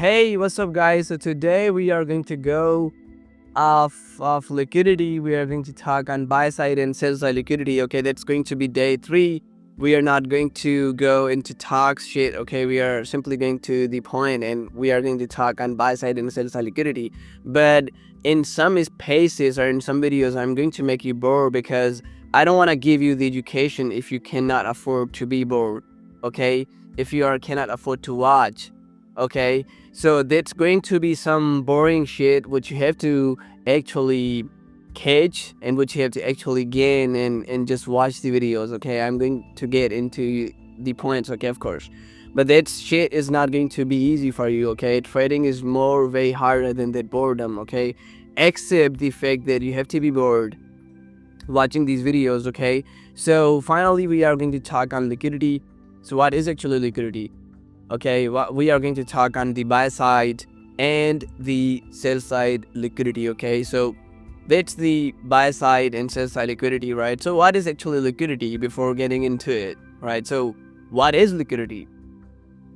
Hey, what's up, guys? So today we are going to go of liquidity. We are going to talk on buy side and sell side liquidity. Okay, that's going to be day 3. We are not going to go into talks shit. Okay, we are simply going to the point, and we are going to talk on buy side and sell side liquidity. But in some spaces or in some videos, I'm going to make you bored because I don't want to give you the education if you cannot afford to be bored. Okay, if you cannot afford to watch. Okay, so that's going to be some boring shit which you have to actually catch and which you have to actually gain and just watch the videos. Okay, I'm going to get into the points, okay, of course, but that shit is not going to be easy for you. Okay, trading is more way harder than that boredom. Okay, except the fact that you have to be bored watching these videos. Okay, so finally we are going to talk on liquidity. So what is actually liquidity? Okay, we are going to talk on the buy side and the sell side liquidity. Okay, so that's the buy side and sell side liquidity, right? So what is actually liquidity before getting into it, right? So what is liquidity?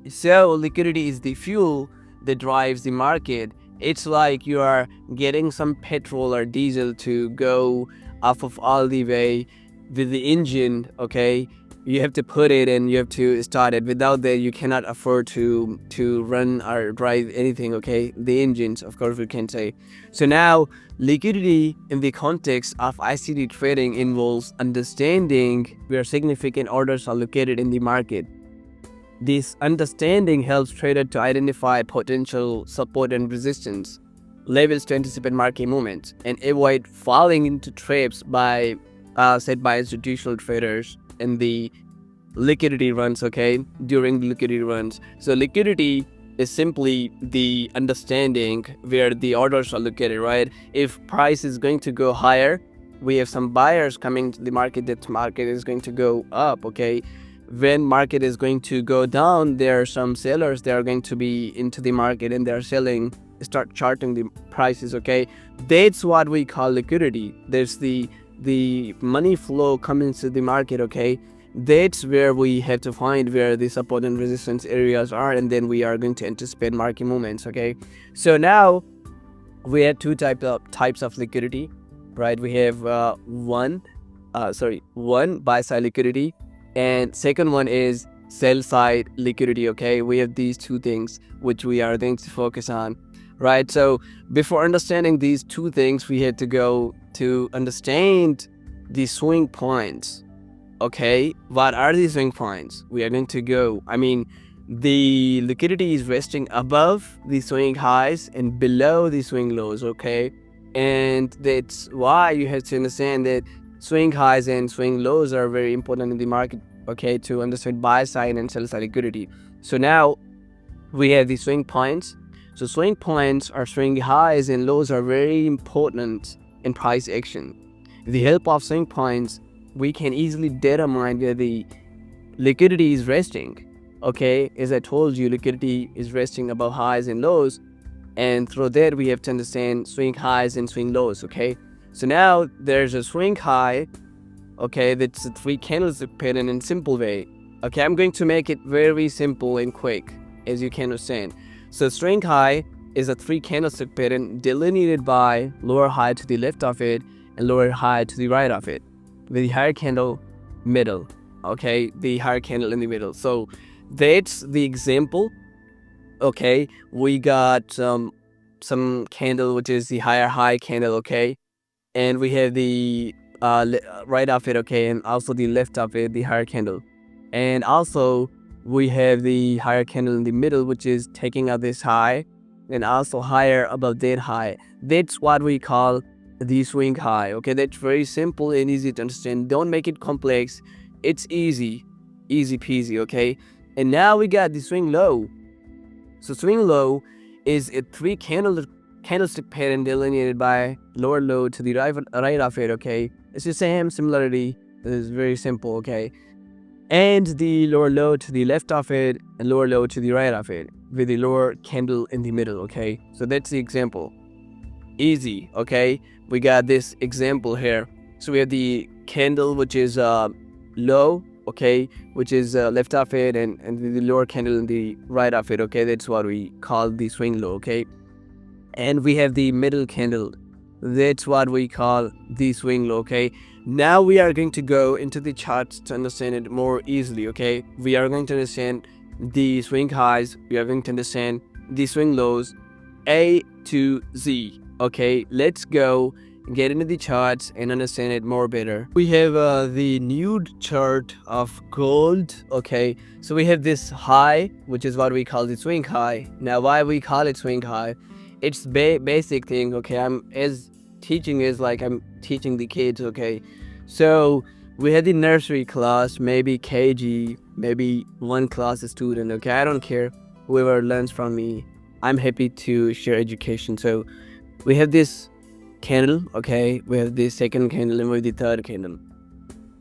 So liquidity is the fuel that drives the market. It's like you are getting some petrol or diesel to go off of all the way with the engine. Okay, you have to put it and you have to start it. Without that, you cannot afford to run or drive anything. Okay, the engines, of course, we can say. So now liquidity in the context of ICT trading involves understanding where significant orders are located in the market. This understanding helps traders to identify potential support and resistance levels to anticipate market movements and avoid falling into traps set by institutional traders in the liquidity runs. Okay, during the liquidity runs. So liquidity is simply the understanding where the orders are located, right? If price is going to go higher, we have some buyers coming to the market. That market is going to go up. Okay, when market is going to go down, there are some sellers that are going to be into the market and they're selling, start charting the prices. Okay, that's what we call liquidity. There's the money flow coming to the market. Okay, that's where we have to find where the support and resistance areas are, and then we are going to anticipate market movements. Okay, so now we have two types of liquidity, right? We have one buy side liquidity, and second one is sell side liquidity. Okay, we have these two things which we are going to focus on, right? So before understanding these two things, we had to go to understand the swing points. Okay, what are these swing points? We are going to go, the liquidity is resting above the swing highs and below the swing lows. Okay, and that's why you have to understand that swing highs and swing lows are very important in the market. Okay, to understand buy side and sell side liquidity. So now we have the swing points. So swing points or swing highs and lows are very important in price action. With the help of swing points, we can easily determine where the liquidity is resting. Okay, as I told you, liquidity is resting above highs and lows, and through that we have to understand swing highs and swing lows. Okay, so now there's a swing high. Okay, that's a 3 candlestick pattern in simple way. Okay, I'm going to make it very simple and quick, as you can understand. So swing high is a 3 candlestick pattern delineated by lower high to the left of it and lower high to the right of it, with the higher candle middle. Okay, the higher candle in the middle. So that's the example. Okay, we got some candle which is the higher high candle. Okay, and we have the right of it. Okay, and also the left of it, the higher candle, and also we have the higher candle in the middle, which is taking out this high and also higher above that high. That's what we call the swing high. Okay, that's very simple and easy to understand. Don't make it complex. It's easy peasy. Okay, and now we got the swing low. So swing low is a 3 candlestick pattern delineated by lower low to the right of it. Okay, it's the same similarity. It's very simple. Okay, and the lower low to the left of it and lower low to the right of it, with the lower candle in the middle. Okay, so that's the example. Easy. Okay, we got this example here. So we have the candle which is low okay, which is left of it, and the lower candle in the right of it, okay. That's what we call the swing low, okay. And we have the middle candle, that's what we call the swing low, okay. Now we are going to go into the charts to understand it more easily, okay. We are going to understand the swing highs, we are going to understand the swing lows, A to Z, okay. Let's go get into the charts and understand it more better. We have the nude chart of gold, okay. So we have this high, which is what we call the swing high. Now why we call it swing high, it's basic thing, okay. I'm teaching the kids, okay. So we had the nursery class, maybe KG, maybe one class student, okay. I don't care, whoever learns from me, I'm happy to share education. So we have this candle, okay. We have the second candle and we have the third candle.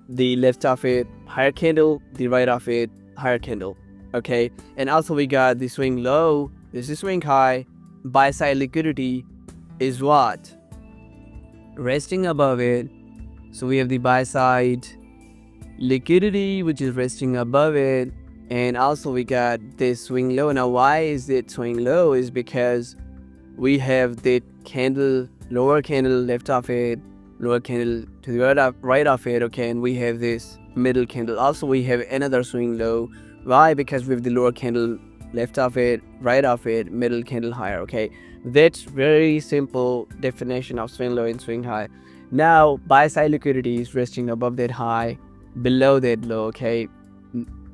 The left of it, higher candle, the right of it, higher candle, okay. And also we got the swing low, this is swing high. Buy side liquidity is what? Resting above it. So we have the buy side liquidity, which is resting above it. And also we got this swing low. Now why is it swing low? Is because we have the candle, lower candle left of it, lower candle to the right of it, okay. And we have this middle candle. Also we have another swing low. Why? Because we have the lower candle left of it, right of it, middle candle higher, okay. That's very simple definition of swing low and swing high. Now buy side liquidity is resting above that high, below that low, okay.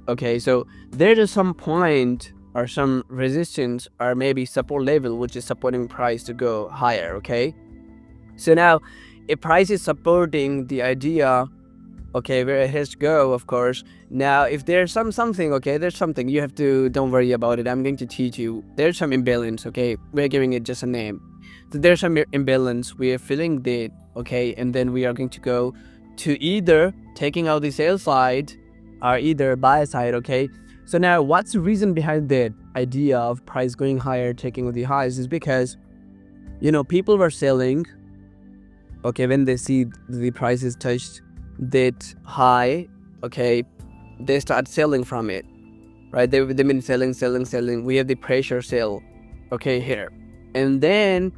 Okay, so there is some point or some resistance or maybe support level which is supporting price to go higher, okay. So now if price is supporting the idea, okay, where it has to go, of course. Now if there's something, okay, there's something, you have to, don't worry about it, I'm going to teach you. There's some imbalance, okay, we're giving it just a name. So there's some imbalance, we are filling that, okay. And then we are going to go to either taking out the sell side or either buy side, okay. So now what's the reason behind that idea of price going higher, taking out the highs, is because, you know, people were selling, okay, when they see the price is touched that high, okay, they start selling from it, right. They've been selling. We have the pressure sell, okay, here. And then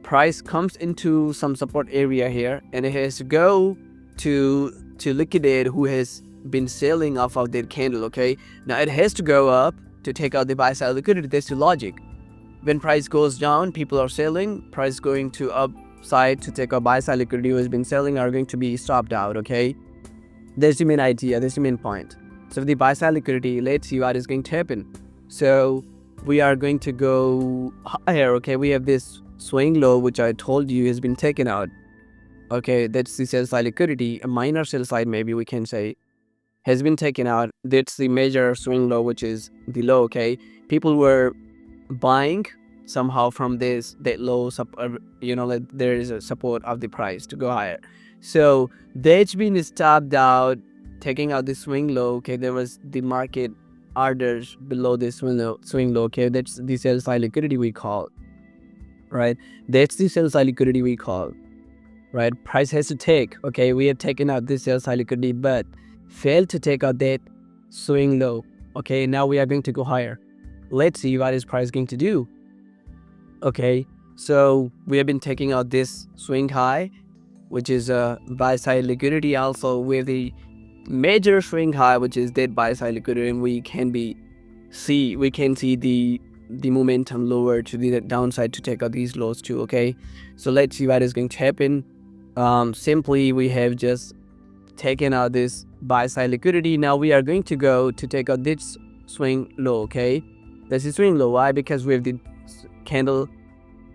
price comes into some support area here and it has to go to liquidate who has been selling off of that candle, okay. Now it has to go up to take out the buy side liquidity. That's the logic. When price goes down, people are selling, price going to upside to take out buy side liquidity who has been selling are going to be stopped out, okay. That's the main idea, that's the main point. So with the buy side liquidity, let's see what is going to happen. So we are going to go higher, okay. We have this swing low which I told you has been taken out, okay. That's the sell side liquidity, a minor sell side maybe we can say, has been taken out. That's the major swing low, which is the low, okay. People were buying somehow from that low, you know, like there is a support of the price to go higher. So that's been stopped out, taking out the swing low, okay. There was the market orders below this swing low, okay. That's the sell side liquidity we call, right. That's the sell side liquidity we call, right. Price has to take, okay. We have taken out this sell side liquidity but failed to take out that swing low, okay. Now we are going to go higher. Let's see what is price going to do, okay. So we have been taking out this swing high, which is a buy side liquidity. Also with the major swing high, which is that buy side liquidity, and we can see the momentum lower to the downside to take out these lows too, okay. So let's see what is going to happen. Simply we have just taken out this buy side liquidity. Now we are going to go to take out this swing low, okay. This is swing low. Why? Because we have the candle,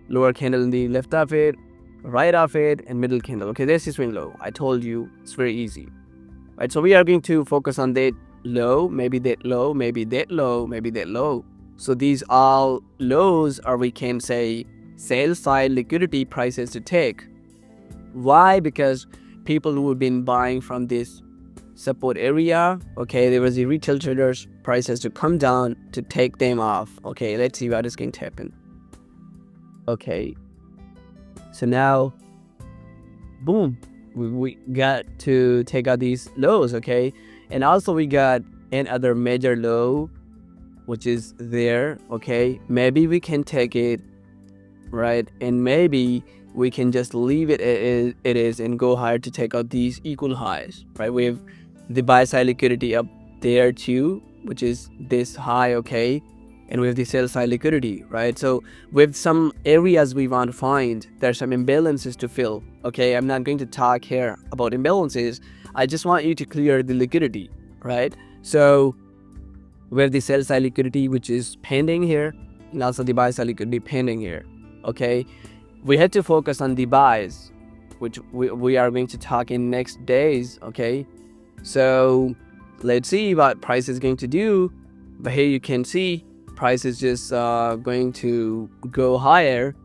lower candle in the left of it, right of it, and middle candle, okay. This is swing low. I told you it's very easy, right. So we are going to focus on that low, maybe that low, maybe that low, maybe that low. So these all lows, or we can say sell side liquidity prices to take. Why? Because people who have been buying from this support area, okay, there was the retail traders, price has to come down to take them off, okay. Let's see what is going to happen, okay. So now boom, we got to take out these lows, okay. And also we got another major low, which is there. Okay, maybe we can take it, right? And maybe we can just leave it as it is and go higher to take out these equal highs, right? We have the buy side liquidity up there too, which is this high. Okay, and we have the sell side liquidity, right? So with some areas we want to find, there's some imbalances to fill. Okay, I'm not going to talk here about imbalances. I just want you to clear the liquidity, right? So we have the sell side liquidity, which is pending here, and also the buy side liquidity pending here. Okay, we had to focus on the buys, which we are going to talk in next days. Okay, so let's see what price is going to do. But here you can see price is just going to go higher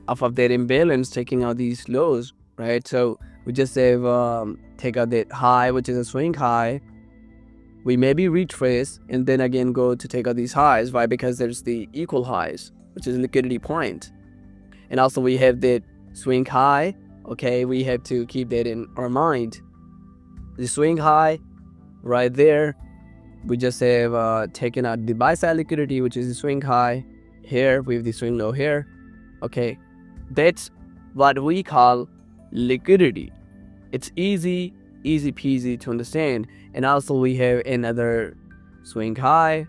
off of that imbalance, taking out these lows, right? So we just have take out that high, which is a swing high. We maybe retrace and then again go to take out these highs. Why? Because there's the equal highs, which is liquidity point. And also we have that swing high. Okay, we have to keep that in our mind. The swing high right there, we just have taken out the buy side liquidity, which is the swing high. Here we have the swing low here. Okay, that's what we call liquidity. It's easy peasy to understand. And also we have another swing high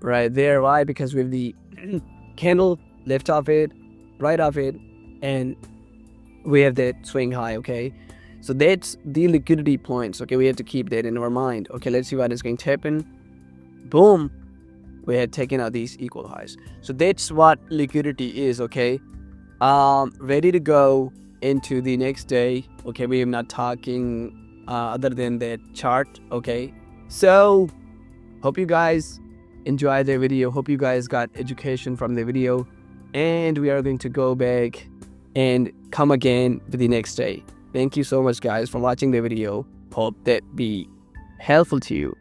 right there. Why? Because we have the candle left off it, right off it, and we have that swing high. Okay, so that's the liquidity points. Okay, we have to keep that in our mind. Okay, let's see what is going to happen. Boom, we had taken out these equal highs. So that's what liquidity is. Okay, ready to go into the next day. Okay, we are not talking other than that chart. Okay, so hope you guys enjoyed the video. Hope you guys got education from the video, and we are going to go back and come again for the next day. Thank you so much guys for watching the video. Hope that be helpful to you.